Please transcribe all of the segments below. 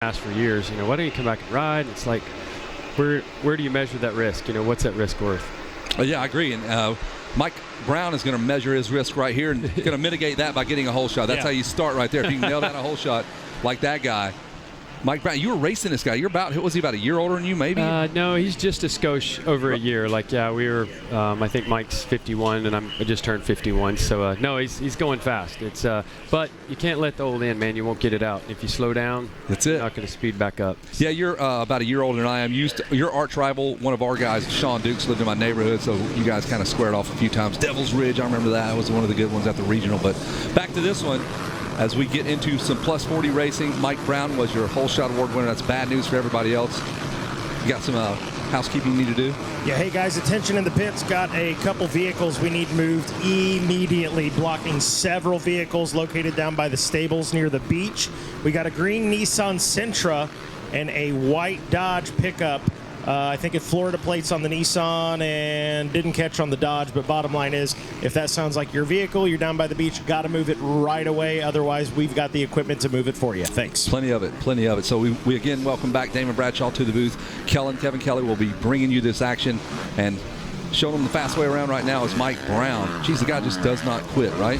asked for years, why don't you come back and ride? And it's like, where do you measure that risk? What's that risk worth? Yeah, I agree. And Mike Brown is going to measure his risk right here and going to mitigate that by getting a hole shot. That's how you start right there. If you can nail down a hole shot like that guy. Mike Brown, you were racing this guy. You're was he about a year older than you, maybe? No, he's just a skosh over a year. We were, I think Mike's 51, and I just turned 51. So, no, he's going fast. It's, but you can't let the old in, man. You won't get it out. If you slow down, you're not going to speed back up. Yeah, you're about a year older than I am. Your arch rival, one of our guys, Sean Dukes, lived in my neighborhood, so you guys kind of squared off a few times. Devil's Ridge, I remember that. It was one of the good ones at the regional. But back to this one. As we get into some plus 40 racing, Mike Brown was your hole shot award winner. That's bad news for everybody else. You got some housekeeping you need to do? Yeah, hey guys, attention in the pits. Got a couple vehicles we need moved immediately, blocking several vehicles located down by the stables near the beach. We got a green Nissan Sentra and a white Dodge pickup. I think it Florida plates on the Nissan and didn't catch on the Dodge, but bottom line is, if that sounds like your vehicle, you're down by the beach, got to move it right away. Otherwise, we've got the equipment to move it for you. Thanks. Plenty of it. So we again welcome back Damon Bradshaw to the booth. Kevin Kelly will be bringing you this action, and showing them the fast way around right now is Mike Brown. Geez, the guy just does not quit, right?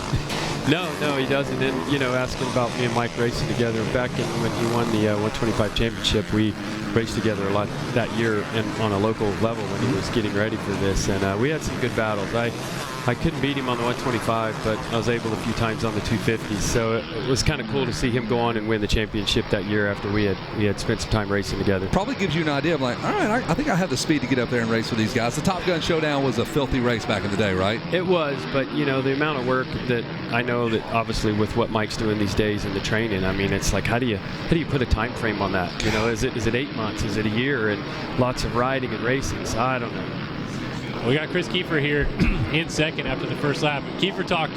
No, he doesn't. And, asking about me and Mike racing together, back when he won the 125 championship, we raced together a lot that year on a local level when he was getting ready for this. And we had some good battles. I couldn't beat him on the 125, but I was able a few times on the 250. So it was kind of cool to see him go on and win the championship that year after we had spent some time racing together. Probably gives you an idea of like, all right, I think I have the speed to get up there and race with these guys. The Top Gun Showdown was a filthy race back in the day, right? It was, but the amount of work that I know that obviously with what Mike's doing these days in the training, I mean, it's like how do you put a time frame on that? Is it 8 months? Is it a year? And lots of riding and racing. So I don't know. We got Chris Kiefer here in second after the first lap. Kiefer talked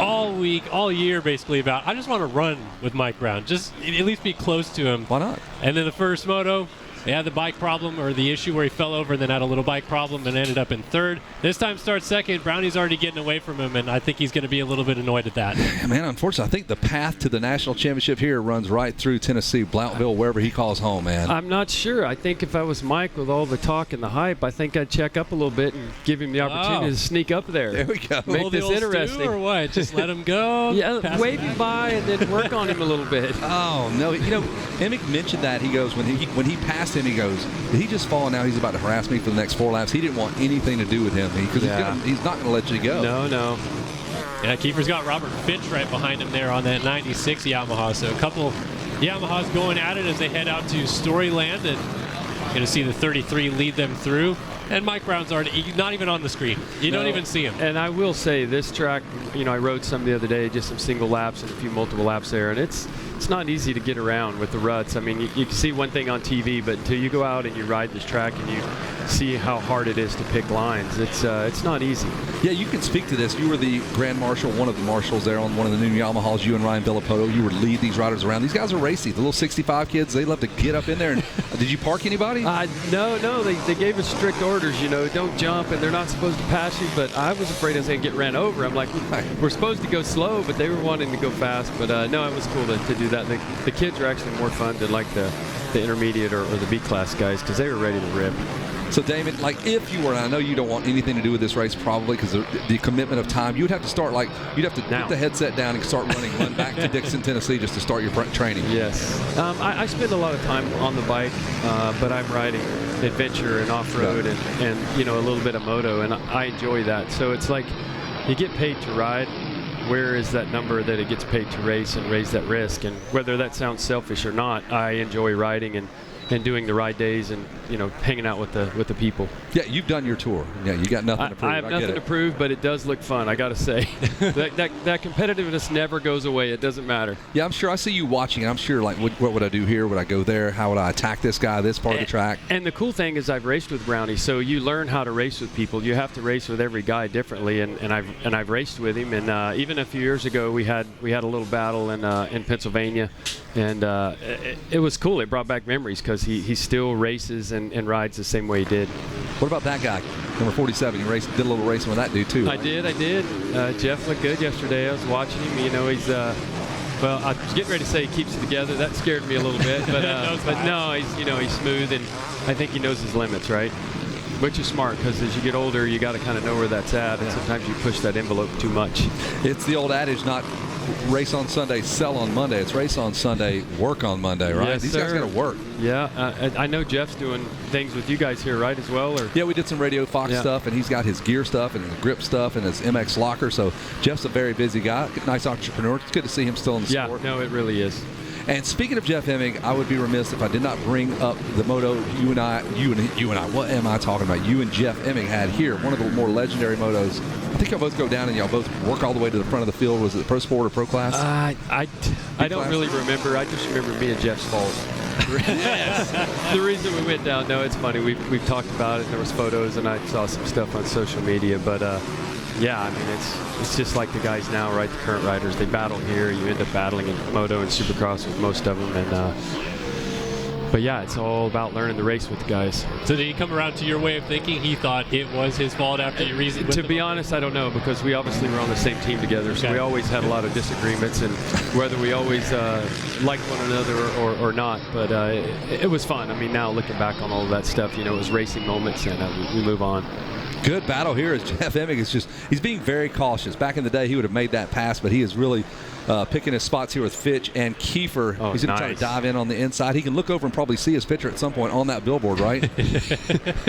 all week, all year basically about, I just want to run with Mike Brown. Just at least be close to him. Why not? And then the first moto, they had the bike problem or the issue where he fell over and then had a little bike problem and ended up in third. This time starts second. Brownie's already getting away from him, and I think he's going to be a little bit annoyed at that. Man, unfortunately, I think the path to the national championship here runs right through Tennessee, Blountville, wherever he calls home, man. I'm not sure. I think if I was Mike with all the talk and the hype, I think I'd check up a little bit and give him the opportunity to sneak up there. There we go. Make this interesting. Or what? Just let him go? Yeah, wave him by and then work on him a little bit. Oh, no. Emick mentioned that. He goes, when he passed him, he goes, did he just fall and now he's about to harass me for the next 4 laps? He didn't want anything to do with him because he's not going to let you go. No. Yeah, Kiefer's got Robert Finch right behind him there on that 96 Yamaha. So a couple Yamahas going at it as they head out to Storyland, and going to see the 33 lead them through. And Mike Brown's already not even on the screen. You don't even see him. And I will say this track, I rode some the other day, just some single laps and a few multiple laps there, and it's not easy to get around with the ruts. I mean, you can see one thing on TV, but until you go out and you ride this track and you see how hard it is to pick lines, it's not easy. Yeah, you can speak to this. You were the Grand Marshal, one of the marshals there on one of the new Yamahas, you and Ryan Villapoto. You would lead these riders around. These guys are racy. The little 65 kids, they love to get up in there. And did you park anybody? No. They gave us strict orders, don't jump, and they're not supposed to pass you, but I was afraid I was going to get ran over. I'm like, we're supposed to go slow, but they were wanting to go fast. But no, it was cool to do that. The kids are actually more fun than like the intermediate or the B-class guys because they were ready to rip. So, Damon, if you were, and I know you don't want anything to do with this race probably because the commitment of time, you'd have to start you'd have to put the headset down and start run back to Dixon, Tennessee just to start your training. Yes. I spend a lot of time on the bike, but I'm riding adventure and off-road and a little bit of moto, and I enjoy that. So it's like you get paid to ride. Where is that number that it gets paid to race and raise that risk? And whether that sounds selfish or not, I enjoy riding and doing the ride days and hanging out with the people. Yeah, you've done your tour. Yeah, you got nothing to prove. I have nothing to prove, but it does look fun, I got to say. that competitiveness never goes away. It doesn't matter. Yeah, I'm sure. I see you watching, and I'm sure, what would I do here? Would I go there? How would I attack this guy, this part of the track? And the cool thing is I've raced with Brownie, so you learn how to race with people. You have to race with every guy differently, and I've raced with him. And even a few years ago, we had a little battle in Pennsylvania, and it was cool. It brought back memories because he still races and rides the same way he did. What about that guy, number 47? You did a little racing with that dude too. I did. Jeff looked good yesterday. I was watching him. Well, I was getting ready to say he keeps it together. That scared me a little bit, but no, he's smooth, and I think he knows his limits, right? Which is smart, because as you get older, you got to kind of know where that's at, and sometimes you push that envelope too much. It's the old adage, not race on Sunday, sell on Monday. It's race on Sunday, work on Monday, right? Yes, These guys sir. got to work. Yeah, I know Jeff's doing things with you guys here, right, as well? Or Yeah, we did some Radio Fox stuff, and he's got his gear stuff and his grip stuff and his MX locker. So Jeff's a very busy guy, nice entrepreneur. It's good to see him still in the sport. Yeah, no, it really is. And speaking of Jeff Hemming, I would be remiss if I did not bring up the moto you and I, what am I talking about? You and Jeff Hemming had here, one of the more legendary motos. I think y'all both go down and y'all both work all the way to the front of the field. Was it Pro Sport or Pro Class? I don't really remember. I just remember me and Jeff's fault. The reason we went down, no, it's funny. We've talked about it. There was photos, and I saw some stuff on social media. But yeah, I mean, it's just like the guys now, right? The current riders, they battle here. You end up battling in Moto and Supercross with most of them, and but yeah, it's all about learning the race with the guys. So did he come around to your way of thinking? He thought it was his fault after you reasoned with To him? be honest, I don't know, because we obviously were on the same team together, so we always had a lot of disagreements, and whether we always liked one another or not, but it was fun. I mean, now looking back on all of that stuff, it was racing moments, and we move on. Good battle here as Jeff Hemming is he's being very cautious. Back in the day, he would have made that pass, but he is really picking his spots here with Fitch and Kiefer. Oh, he's going to try to dive in on the inside. He can look over and probably see his picture at some point on that billboard, right?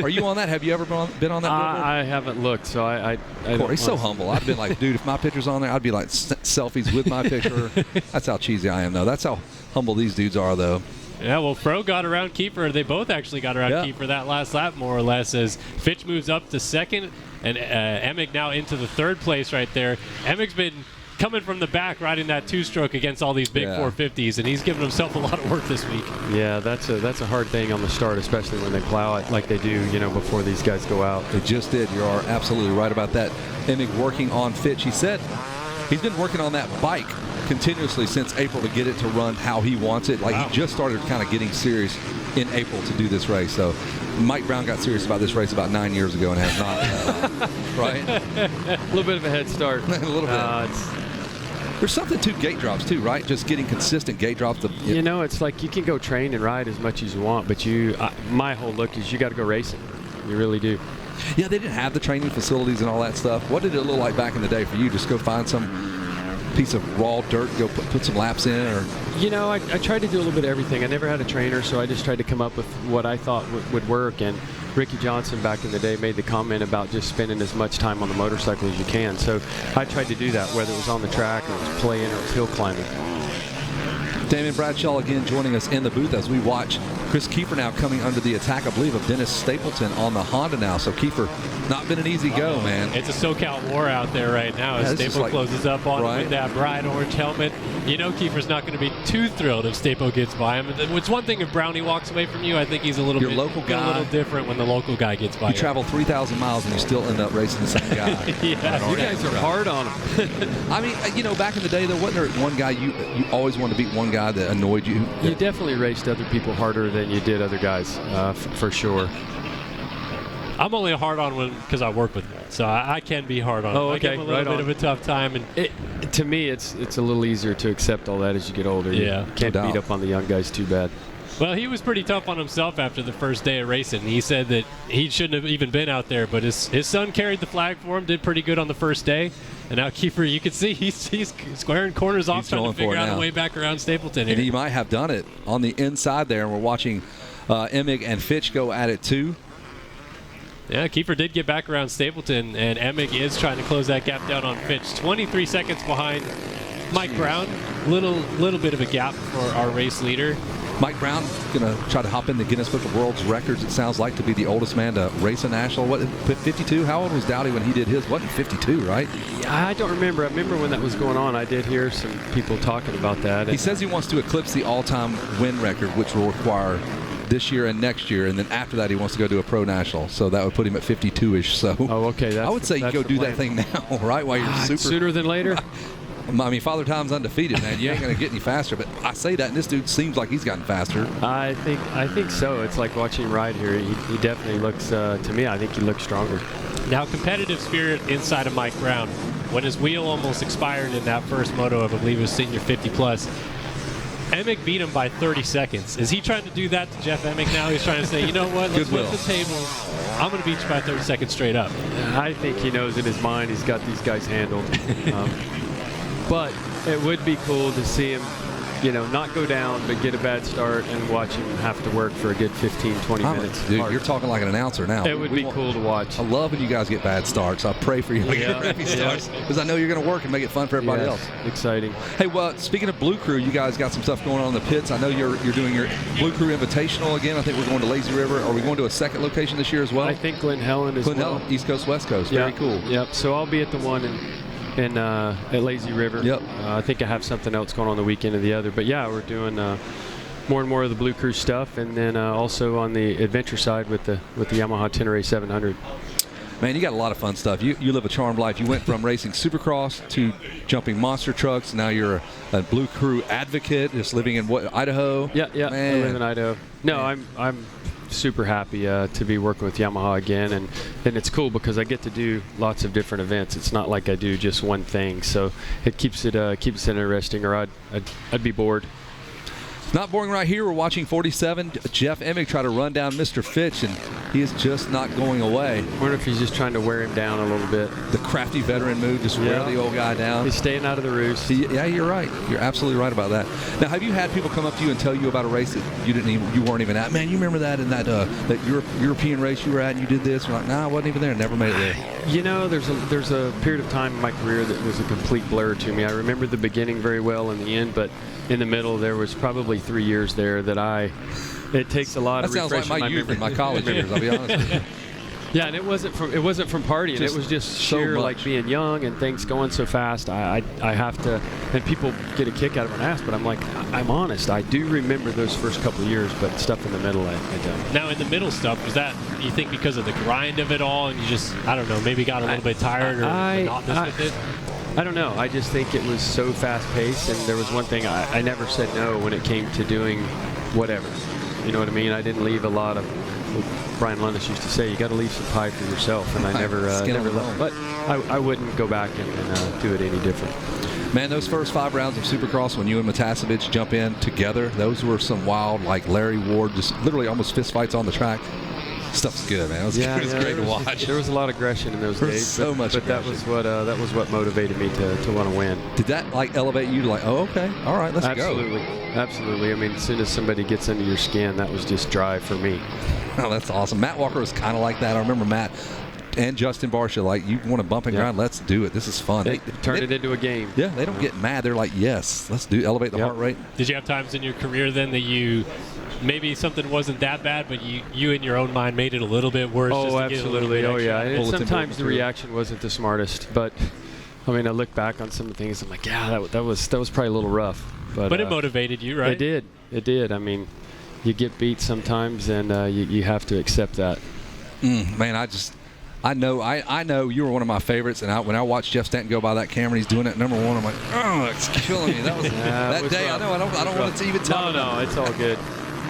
Are you on that? Have you ever been on that billboard? I haven't looked, so I don't He's so humble. I've been like, dude, if my picture's on there, I'd be like selfies with my picture. That's how cheesy I am, though. That's how humble these dudes are, though. Yeah, well, Fro got around Kiefer. They both actually got around Kiefer that last lap, more or less, as Fitch moves up to second, and Emig now into the third place right there. Emig's been coming from the back, riding that two-stroke against all these big 450s, and he's given himself a lot of work this week. Yeah, that's a hard thing on the start, especially when they plow it like they do, before these guys go out. They just did. You are absolutely right about that. Emig working on Fitch. He said he's been working on that bike continuously since April to get it to run how he wants it. Like, he just started kind of getting serious in April to do this race. So Mike Brown got serious about this race about 9 years ago and has not. Right? A little bit of a head start. A little bit. There's something to gate drops too, right? Just getting consistent gate drops. It's like you can go train and ride as much as you want, but my whole look is you got to go racing. You really do. Yeah, they didn't have the training facilities and all that stuff. What did it look like back in the day for you? Just go find some piece of raw dirt, go put some laps in, or? I tried to do a little bit of everything. I never had a trainer, so I just tried to come up with what I thought would work. And Ricky Johnson back in the day made the comment about just spending as much time on the motorcycle as you can. So I tried to do that, whether it was on the track or it was playing or it was hill climbing. Damon Bradshaw again joining us in the booth as we watch Chris Kiefer now coming under the attack, I believe, of Dennis Stapleton on the Honda now. So Kiefer, not been an easy go, man. It's a SoCal war out there right now as Staple closes up on him with that bright orange helmet. Kiefer's not going to be too thrilled if Staple gets by him. It's one thing if Brownie walks away from you. I think he's a little different when the local guy gets by. You travel 3,000 miles and you still end up racing the same guy. You guys are hard on him. I mean, back in the day, though, wasn't there one guy you always wanted to beat one guy that annoyed you? You definitely raced other people harder than you did other guys, for sure. I'm only hard on one because I work with him, so I can be hard on him. I give him a little bit of a tough time. And to me, it's a little easier to accept all that as you get older. Yeah. You can't beat up on the young guys too bad. Well, he was pretty tough on himself after the first day of racing. He said that he shouldn't have even been out there, but his son carried the flag for him, did pretty good on the first day. And now Kiefer, you can see he's squaring corners off, trying to figure out a way back around Stapleton here. And he might have done it on the inside there, and we're watching Emig and Fitch go at it too. Yeah, Kiefer did get back around Stapleton, and Emig is trying to close that gap down on Fitch. 23 seconds behind Mike Brown. Little bit of a gap for our race leader. Mike Brown going to try to hop in the Guinness Book of World Records, it sounds like, to be the oldest man to race a national. What, 52? How old was Dowdy when he did his? Wasn't 52, right? Yeah, I don't remember. I remember when that was going on. I did hear some people talking about that. He says he wants to eclipse the all-time win record, which will require this year and next year, and then after that he wants to go do a pro national, so that would put him at 52-ish. So okay, I would say you go do that thing now, right? While you're sooner than later. I mean, Father Time's undefeated, man. You ain't going to get any faster, but I say that, and this dude seems like he's gotten faster. I think so. It's like watching him ride here. He definitely looks, to me, I think he looks stronger. Now, competitive spirit inside of Mike Brown. when his wheel almost expired in that first moto, I believe it was senior 50 plus. Emick beat him by 30 seconds. Is he trying to do that to Jeff Emick now? He's trying to say, you know what, let's flip the tables. I'm going to beat you by 30 seconds straight up. I think he knows in his mind he's got these guys handled. But it would be cool to see him, not go down, but get a bad start and watch him have to work for a good 15, 20 minutes. Dude, you're talking like an announcer now. It would be cool to watch. I love when you guys get bad starts. I pray for you to get crappy starts because I know you're going to work and make it fun for everybody else. Exciting. Hey, well, speaking of Blue Crew, you guys got some stuff going on in the pits. I know you're doing your Blue Crew Invitational again. I think we're going to Lazy River. Are we going to a second location this year as well? I think Glen Helen as well. Glen Helen, East Coast, West Coast. Very cool. Yep. So I'll be at the one at Lazy River. Yep. I think I have something else going on the weekend of the other. But yeah, we're doing more and more of the Blue Crew stuff, and then also on the adventure side with the Yamaha Tenere 700. Man, you got a lot of fun stuff. You live a charmed life. You went from racing Supercross to jumping monster trucks. Now you're a Blue Crew advocate, just living in Idaho. Yeah. Man. I live in Idaho. No, I'm super happy to be working with Yamaha again, and it's cool because I get to do lots of different events. It's not like I do just one thing, so it keeps it interesting, or I'd be bored. Not boring right here. We're watching 47. Jeff Emick try to run down Mr. Fitch, and he is just not going away. I wonder if he's just trying to wear him down a little bit. The crafty veteran move, just wear the old guy down. He's staying out of the roost. Yeah, you're right. You're absolutely right about that. Now, have you had people come up to you and tell you about a race that you weren't even at? Man, you remember that in that European race you were at, and you did this? You're like, nah, I wasn't even there. Never made it there. There's a period of time in my career that was a complete blur to me. I remember the beginning very well and the end, but in the middle there was probably 3 years there that it takes a lot of refreshing. That sounds like my youth and my college years, I'll be honest with you. Yeah, and it wasn't from partying. It was just sheer like being young and things going so fast. I have to, and people get a kick out of it when I ask, but I'm like, I'm honest. I do remember those first couple of years, but stuff in the middle, I don't. Now, in the middle stuff, was that, you think, because of the grind of it all, and you just, I don't know, maybe got a little bit tired or monotonous with it? I don't know. I just think it was so fast-paced, and there was one thing I never said no when it came to doing whatever. You know what I mean? I didn't leave a lot of. Brian Lundis used to say, you got to leave some pie for yourself, and I never left. But I wouldn't go back and do it any different. Man, those first 5 rounds of Supercross when you and Matasevich jump in together, those were some wild, like Larry Ward, just literally almost fist fights on the track. Stuff's good, man. It was great to watch. There was a lot of aggression in those days. So much but aggression. that was what motivated me to want to win. Did that like elevate you to like, oh, okay, all right, let's go? Absolutely. I mean, as soon as somebody gets under your skin, that was just drive for me. Oh, that's awesome. Matt Walker was kind of like that. I remember Matt and Justin Barsha, like, you want to bump and grind? Let's do it. This is fun. They turn it into a game. Yeah, they don't get mad. They're like, yes, let's elevate the heart rate. Did you have times in your career then that you maybe something wasn't that bad, but you in your own mind made it a little bit worse? Oh, absolutely. Oh, yeah. And sometimes the material. reaction wasn't the smartest, but I mean, I look back on some of the things. I'm like, yeah, that was probably a little rough. But it motivated you, right? It did. I mean, you get beat sometimes, and you have to accept that. Man, I know you were one of my favorites, and when I watched Jeff Stanton go by that camera, and he's doing it number one. I'm like, oh, it's killing me. That was that day. Rough. I know. I don't want to even talk. No, it's all good.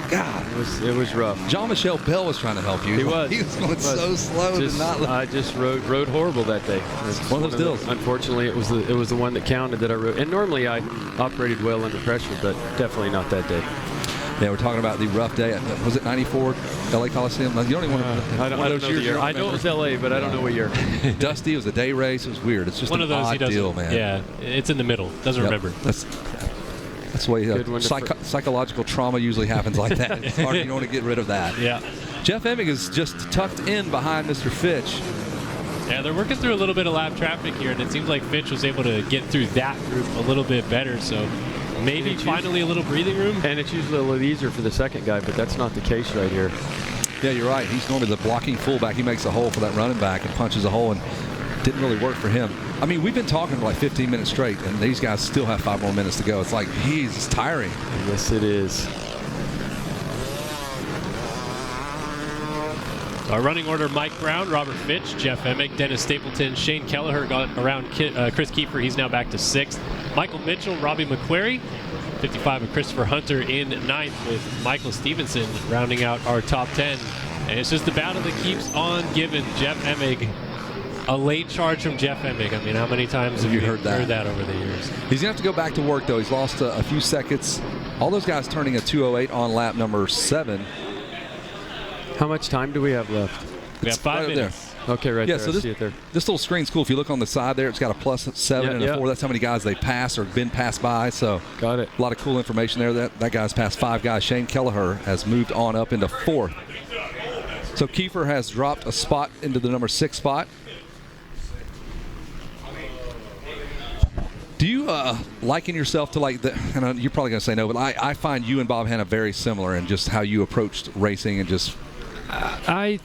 God, it was rough. Jean-Michel Bell was trying to help you. He was going so slow. I just rode horrible that day. It's one of those deals. Unfortunately, it was the one that counted that I rode. And normally I operated well under pressure, but definitely not that day. Yeah, we're talking about the rough day. Was it 94 LA Coliseum? You don't even want to. I don't know the year. I know it was LA, but I don't know what year. Dusty, it was a day race. It was weird. It's just one of those odd deal, man. Yeah, it's in the middle. Doesn't remember. That's the way psychological trauma usually happens like that. It's hard. You don't want to get rid of that. Yeah. Jeff Emick is just tucked in behind Mr. Fitch. Yeah, they're working through a little bit of lap traffic here, and it seems like Fitch was able to get through that group a little bit better. So maybe finally a little breathing room. And it's usually a little easier for the second guy, but that's not the case right here. Yeah, you're right. He's normally the blocking fullback. He makes a hole for that running back and punches a hole, and didn't really work for him. I mean, we've been talking for like 15 minutes straight, and these guys still have 5 more minutes to go. It's like, it's tiring. Yes, it is. Our running order: Mike Brown, Robert Fitch, Jeff Emick, Dennis Stapleton, Shane Kelleher got around Chris Kiefer. He's now back to 6th. Michael Mitchell, Robbie McQuarrie, 55 of Christopher Hunter in 9th, with Michael Stevenson rounding out our top 10. And it's just the battle that keeps on giving. Jeff Emick a late charge from Jeff Emig. I mean, how many times have you heard that over the years? He's going to have to go back to work, though. He's lost a few seconds. All those guys turning a 2:08 on lap number 7. How much time do we have left? We have 5 minutes. Okay, right there. So I see it there. this little screen's cool. If you look on the side there, it's got a +7 and a 4. That's how many guys they passed or been passed by. So Got it. a lot of cool information there. That guy's passed 5 guys. Shane Kelleher has moved on up into 4th. So Kiefer has dropped a spot into the number 6 spot. Do you liken yourself to like the? And you're probably going to say no, but I find you and Bob Hanna very similar in just how you approached racing and just. I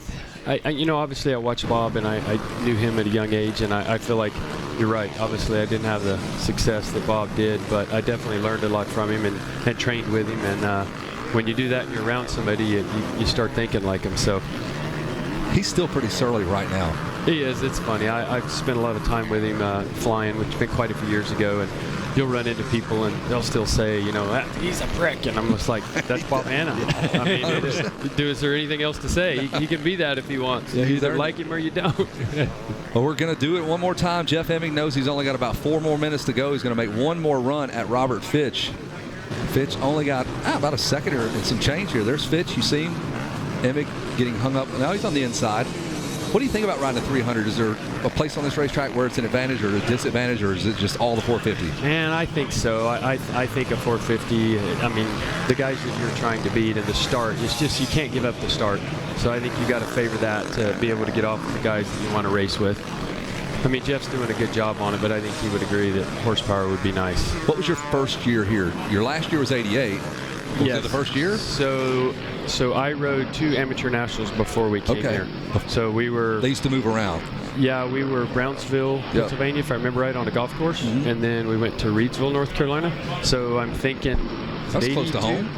obviously I watched Bob and I knew him at a young age, and I feel like you're right. Obviously, I didn't have the success that Bob did, but I definitely learned a lot from him and had trained with him. And when you do that and you're around somebody, you start thinking like him. So he's still pretty surly right now. he is. It's funny. I've spent a lot of time with him flying, which has been quite a few years ago, and you'll run into people and they'll still say, he's a prick, and I'm just like, that's Bob Hanna. I mean, is there anything else to say? He can be that if he wants. You either like him or you don't. Well, we're going to do it one more time. Jeff Emig knows he's only got about 4 more minutes to go. He's going to make one more run at Robert Fitch. Fitch only got about a second or some change here. There's Fitch. You see him. Emig getting hung up. Now he's on the inside. What do you think about riding a 300? Is there a place on this racetrack where it's an advantage or a disadvantage, or is it just all the 450? Man, I think so. I think a 450, I mean, the guys that you're trying to beat in the start, it's just you can't give up the start. So I think you got to favor that to be able to get off with the guys that you want to race with. I mean, Jeff's doing a good job on it, but I think he would agree that horsepower would be nice. What was your first year here? Your last year was 88. Was it the first year? So I rode 2 amateur nationals before we came here. So we were. They used to move around. Yeah, we were Brownsville, Pennsylvania, if I remember right, on a golf course, and then we went to Reidsville, North Carolina. So I'm thinking. That's close to home.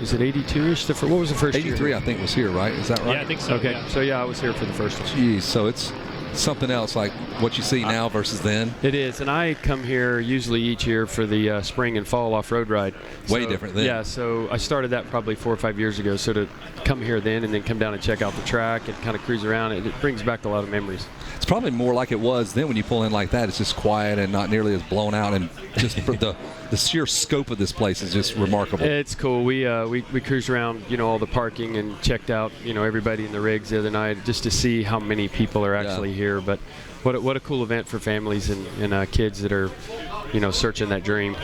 Is it 82-ish? What was the first 83, year? I think, was here, right? Is that right? Yeah, I think so. Okay, yeah. so I was here for the first one. Jeez, so it's something else, like what you see now versus then. It is, and I come here usually each year for the spring and fall off-road ride. Way different then. Yeah, so I started that probably 4 or 5 years ago. So to come here then and then come down and check out the track and kind of cruise around, it brings back a lot of memories. It's probably more like it was then when you pull in like that. It's just quiet and not nearly as blown out, and just the sheer scope of this place is just remarkable. It's cool. We cruised around, all the parking and checked out, everybody in the rigs the other night just to see how many people are actually here. But what a cool event for families and kids that are, searching that dream.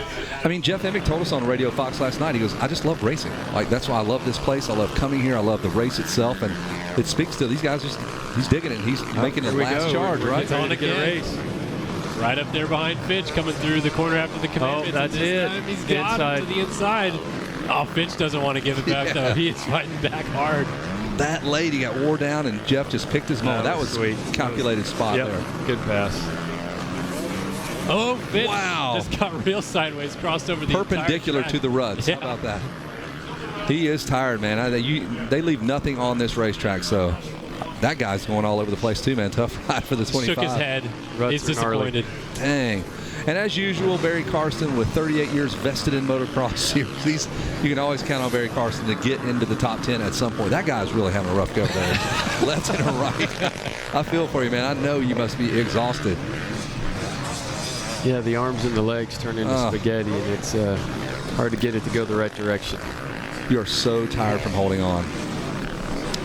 I mean, Jeff Emig told us on Radio Fox last night, he goes, I just love racing. Like, that's why I love this place. I love coming here. I love the race itself. And it speaks to these guys. He's digging it. He's making his last charge, right? It's on again. Race. Right up there behind Fitch, coming through the corner after the commitment. Oh, that's it. Time he's got him to the inside. Oh, Fitch doesn't want to give it back, though. He is fighting back hard. That lady got wore down, and Jeff just picked his moment. That was sweet. Calculated spot there. Good pass. Oh, Fitch Wow. just got real sideways, crossed over the Perpendicular entire to the track. ruts. Yeah. How about that? He is tired, man. They leave nothing on this racetrack, so that guy's going all over the place too, man. Tough ride for the 25. Shook his head. Ruts He's are gnarly. disappointed. Dang. And as usual, Barry Carson with 38 years vested in motocross series. You can always count on Barry Carson to get into the top 10 at some point. That guy's really having a rough go there. Left and right. I feel for you, man. I know you must be exhausted. Yeah, the arms and the legs turn into spaghetti, and it's hard to get it to go the right direction. You are so tired from holding on.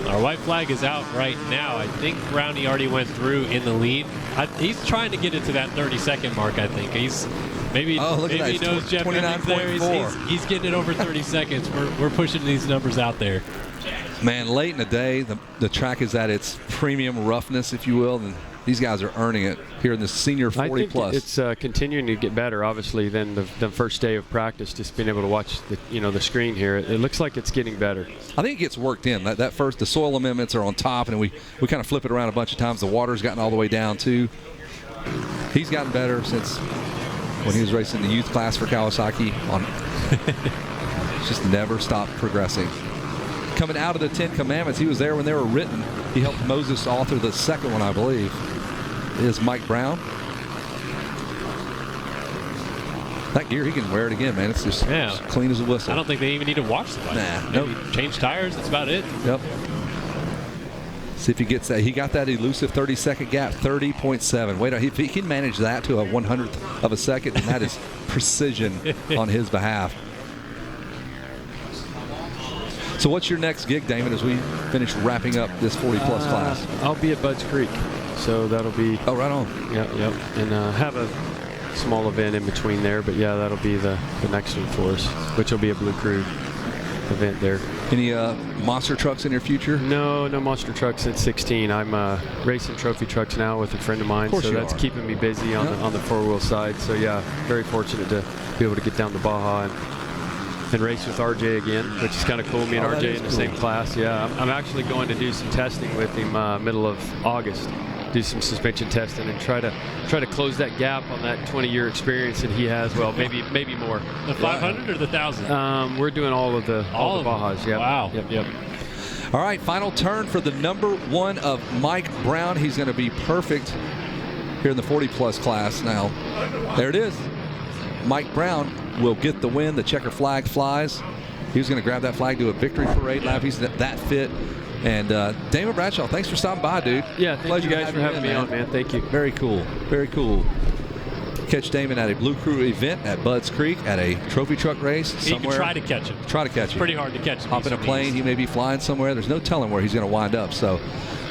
Our white flag is out right now. I think Brownie already went through in the lead. He's trying to get it to that 30-second mark, I think. Maybe he knows Jeff Emig's there. He's getting it over 30 seconds. We're pushing these numbers out there. Man, late in the day, the track is at its premium roughness, if you will, and these guys are earning it here in the senior 40+. I think it's continuing to get better, obviously, than the first day of practice. Just being able to watch the screen here, it looks like it's getting better. I think it gets worked in. That first, the soil amendments are on top, and we kind of flip it around a bunch of times. The water's gotten all the way down too. He's gotten better since when he was racing the youth class for Kawasaki. Just never stopped progressing. Coming out of the 10 Commandments, he was there when they were written. He helped Moses author the second one, I believe. Is Mike Brown. That gear, he can wear it again, man. It's just clean as a whistle. I don't think they even need to wash the bike. Nah, Maybe change tires, that's about it. Yep. See if he gets that. He got that elusive 30-second gap, 30.7. Wait, if he can manage that to a 100th of a second, then that is precision on his behalf. So what's your next gig, Damon, as we finish wrapping up this 40-plus class? I'll be at Bud's Creek, so that'll be... Oh, right on. Yep. And have a small event in between there, but yeah, that'll be the next one for us, which will be a Blue Crew event there. Any monster trucks in your future? No monster trucks since 16. I'm racing trophy trucks now with a friend of mine, so that's keeping me busy on the four-wheel side. So yeah, very fortunate to be able to get down to Baja and race with RJ again, which is kind of cool. Me and RJ in the same class. Yeah, I'm actually going to do some testing with him middle of August. Do some suspension testing and try to close that gap on that 20-year experience that he has. Well, maybe more. The 500 or the 1,000? We're doing all the Bajas. Yep. Wow. Yep. All right, final turn for the number 1 of Mike Brown. He's going to be perfect here in the 40-plus class. Now, there it is. Mike Brown will get the win. The checker flag flies. He was going to grab that flag, do a victory parade lap. He's that fit. And Damon Bradshaw, thanks for stopping by, dude. Yeah, thank you guys for having me on, man. Thank you. Very cool. Very cool. Catch Damon at a Blue Crew event at Bud's Creek, at a trophy truck race somewhere. You can try to catch him. Try to catch him. Pretty hard to catch him. Hop in a plane. He may be flying somewhere. There's no telling where he's going to wind up. So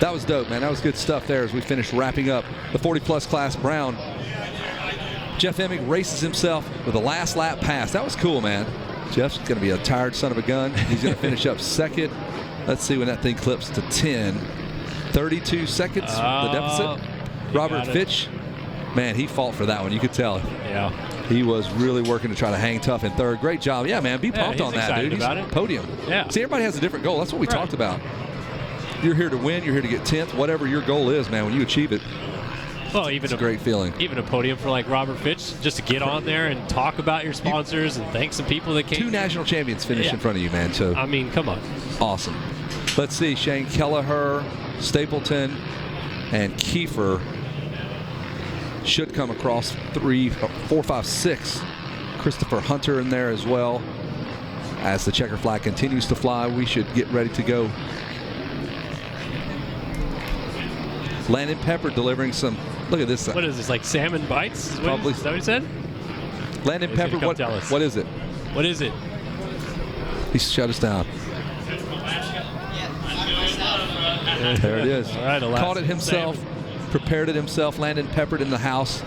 that was dope, man. That was good stuff there as we finish wrapping up the 40-plus class. Brown. Jeff Emig races himself with a last lap pass. That was cool, man. Jeff's going to be a tired son of a gun. He's going to finish up second. Let's see when that thing clips to 10. 32 seconds, the deficit. Robert Fitch, man, he fought for that one. You could tell. Yeah. He was really working to try to hang tough in third. Great job. Yeah, man, be pumped on that, dude. About it. Podium. Yeah. See, everybody has a different goal. That's what we talked about. You're here to win. You're here to get 10th. Whatever your goal is, man, when you achieve it, well, it's a great feeling. Even a podium for like Robert Fitch, just to get on there and talk about your sponsors and thank some people that came. 2 national champions finished in front of you, man. So I mean, come on. Awesome. Let's see, Shane Kelleher, Stapleton, and Kiefer should come across 3, 4, 5, 6. Christopher Hunter in there as well. As the checker flag continues to fly, we should get ready to go. Landon Pepper delivering some, look at this. What is this, like salmon bites? Probably. Is that what he said? Landon Pepper, what is it? What is it? He shut us down. There it is. All right, caught it himself, prepared it himself. Landon peppered in the house.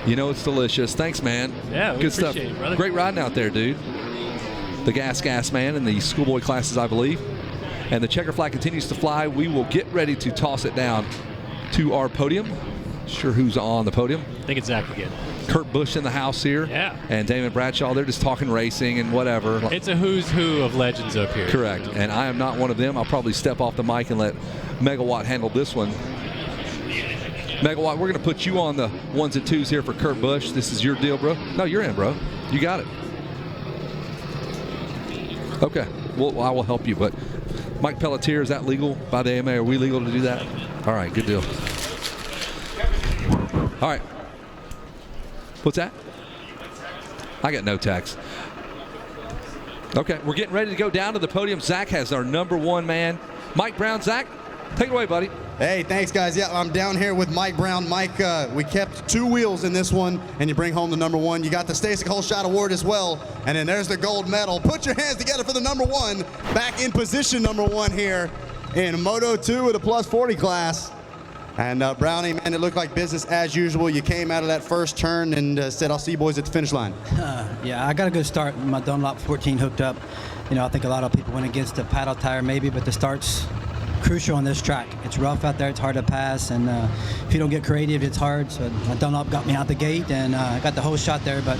You know it's delicious. Thanks, man. Yeah, we good stuff. It, brother. Great riding out there, dude. The gas man in the schoolboy classes, I believe. And the checker flag continues to fly. We will get ready to toss it down to our podium. Sure who's on the podium. I think it's Zach again. Kurt Busch in the house here. Yeah. And Damon Bradshaw, they're just talking racing and whatever. It's a who's who of legends up here. Correct. You know? And I am not one of them. I'll probably step off the mic and let Megawatt handle this one. Megawatt, we're going to put you on the 1s and 2s here for Kurt Busch. This is your deal, bro. No, you're in, bro. You got it. Okay. Well, I will help you. But Mike Pelletier, is that legal by the AMA? Are we legal to do that? All right. Good deal. All right. What's that? I got no tax. Okay, we're getting ready to go down to the podium. Zach has our number 1 man. Mike Brown. Zach, take it away, buddy. Hey, thanks, guys. Yeah, I'm down here with Mike Brown. Mike, we kept 2 wheels in this one, and you bring home the number 1. You got the Stasic Holeshot Award as well, and then there's the gold medal. Put your hands together for the number 1. Back in position number 1 here in Moto 2 with a plus 40 class. And Brownie, man, it looked like business as usual. You came out of that first turn and said, I'll see you boys at the finish line. Yeah, I got a good start. My Dunlop 14 hooked up. You know, I think a lot of people went against the paddle tire maybe, but the start's crucial on this track. It's rough out there. It's hard to pass. And if you don't get creative, it's hard. So my Dunlop got me out the gate, and I got the whole shot there. But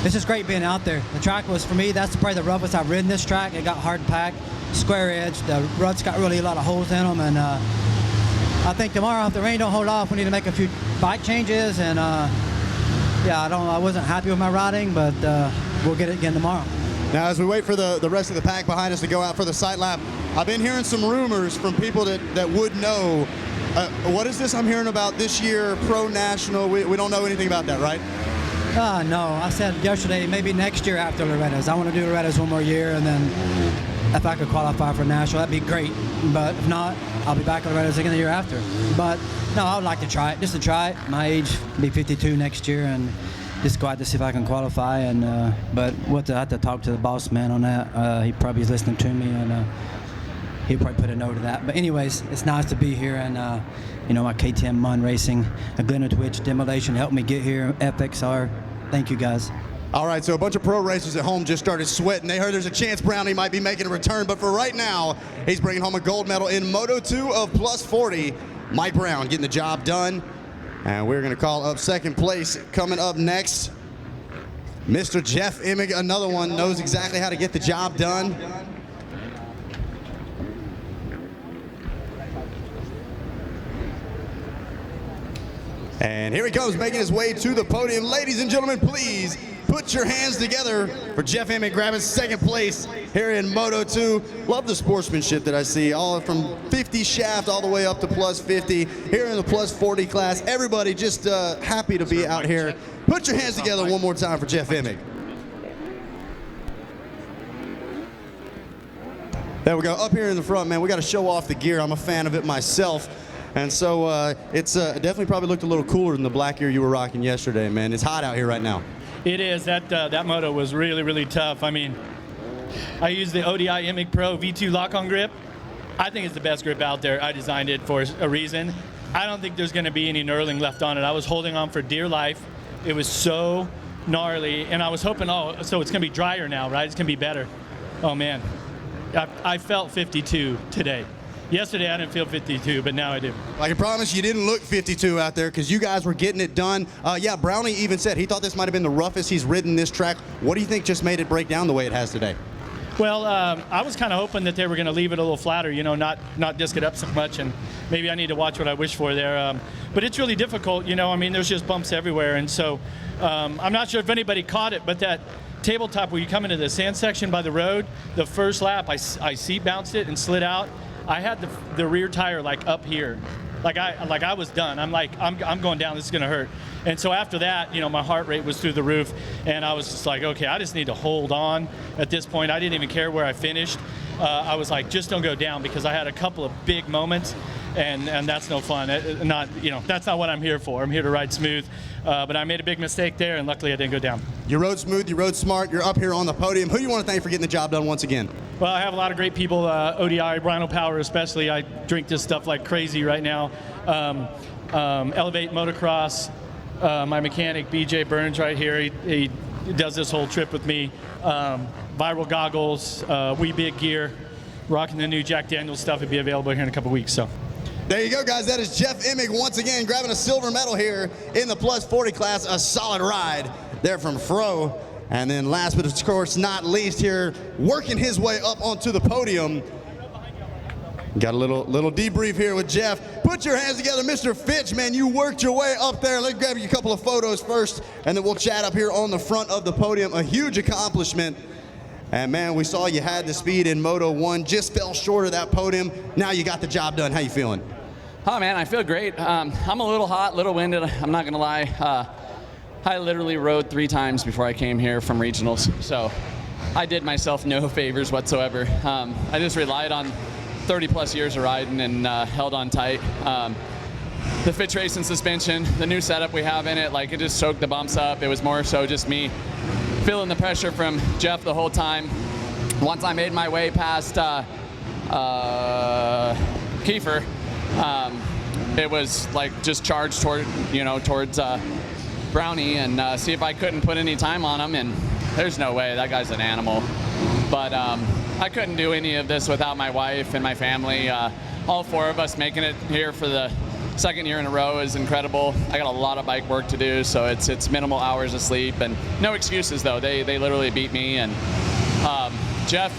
it's just great being out there. The track was, for me, that's probably the roughest I've ridden this track. It got hard packed, square edge. The ruts got really a lot of holes in them. And I think tomorrow, if the rain don't hold off, we need to make a few bike changes. And yeah, I wasn't happy with my riding, but we'll get it again tomorrow. Now, as we wait for the rest of the pack behind us to go out for the sight lap, I've been hearing some rumors from people that would know. What is this I'm hearing about this year, Pro National? We don't know anything about that, right? No, I said yesterday, maybe next year after Loretta's. I want to do Loretta's one more year, and then if I could qualify for national, that'd be great. But if not, I'll be back at Loretta again the year after. But no, I would like to try it, just to try it. My age, be 52 next year, and just go out to see if I can qualify. And but I have to talk to the boss man on that. He probably is listening to me, and he'll probably put a no to that. But anyways, it's nice to be here, and my KTM Mun Racing, Glen Twitch, Demolition helped me get here. FXR, thank you guys. All right, so a bunch of pro racers at home just started sweating. They heard there's a chance Brownie might be making a return, but for right now, he's bringing home a gold medal in Moto 2 of plus 40. Mike Brown getting the job done. And we're going to call up second place. Coming up next, Mr. Jeff Emig, another one, knows exactly how to get the job done. And here he comes, making his way to the podium. Ladies and gentlemen, please put your hands together for Jeff Emig grabbing second place here in Moto 2. Love the sportsmanship that I see, all from 50 shaft all the way up to plus 50. Here in the plus 40 class, everybody just happy to be out here. Put your hands together one more time for Jeff Emig. There we go. Up here in the front, man, we got to show off the gear. I'm a fan of it myself. And so it's definitely probably looked a little cooler than the black gear you were rocking yesterday, man. It's hot out here right now. It is. That moto was really, really tough. I mean, I use the ODI Emig Pro V2 lock-on grip. I think it's the best grip out there. I designed it for a reason. I don't think there's going to be any knurling left on it. I was holding on for dear life. It was so gnarly, and I was hoping, so it's going to be drier now, right? It's going to be better. Oh, man. I felt 52 today. Yesterday I didn't feel 52, but now I do. I can promise you didn't look 52 out there because you guys were getting it done. Yeah, Brownie even said he thought this might have been the roughest he's ridden this track. What do you think just made it break down the way it has today? Well, I was kind of hoping that they were going to leave it a little flatter, not disc it up so much, and maybe I need to watch what I wish for there. But it's really difficult, I mean, there's just bumps everywhere, and so I'm not sure if anybody caught it, but that tabletop where you come into the sand section by the road, the first lap, I seat bounced it and slid out. I had the rear tire like up here, like I was done. I'm like I'm going down. This is gonna hurt. And so after that, my heart rate was through the roof, and I was just like, okay, I just need to hold on. At this point, I didn't even care where I finished. I was like, just don't go down, because I had a couple of big moments, and that's no fun. That's not what I'm here for. I'm here to ride smooth. But I made a big mistake there, and luckily I didn't go down. You rode smooth, you rode smart, you're up here on the podium. Who do you want to thank for getting the job done once again? Well, I have a lot of great people, ODI, Rhino Power especially. I drink this stuff like crazy right now. Elevate Motocross, my mechanic, BJ Burns right here, he does this whole trip with me. Viral Goggles, We Big Gear, rocking the new Jack Daniels stuff. It'll be available here in a couple weeks. So. There you go, guys. That is Jeff Emig once again grabbing a silver medal here in the plus 40 class. A solid ride there from Fro. And then last but of course not least here, working his way up onto the podium. Got a little debrief here with Jeff. Put your hands together, Mr. Fitch, man. You worked your way up there. Let's grab you a couple of photos first, and then we'll chat up here on the front of the podium. A huge accomplishment. And man, we saw you had the speed in Moto 1, just fell short of that podium. Now you got the job done. How you feeling? Oh man, I feel great. I'm a little hot, little winded, I'm not gonna lie. I literally rode 3 times before I came here from regionals, so I did myself no favors whatsoever. I just relied on 30 plus years of riding and held on tight. The Fitch Racing suspension, the new setup we have in it, like it just soaked the bumps up. It was more so just me feeling the pressure from Jeff the whole time. Once I made my way past Kiefer, it was like just charged towards Brownie and see if I couldn't put any time on him, and there's no way, that guy's an animal. But I couldn't do any of this without my wife and my family. All 4 of us making it here for the 2nd year in a row is incredible. I got a lot of bike work to do, so it's minimal hours of sleep, and no excuses though. They literally beat me, and Jeff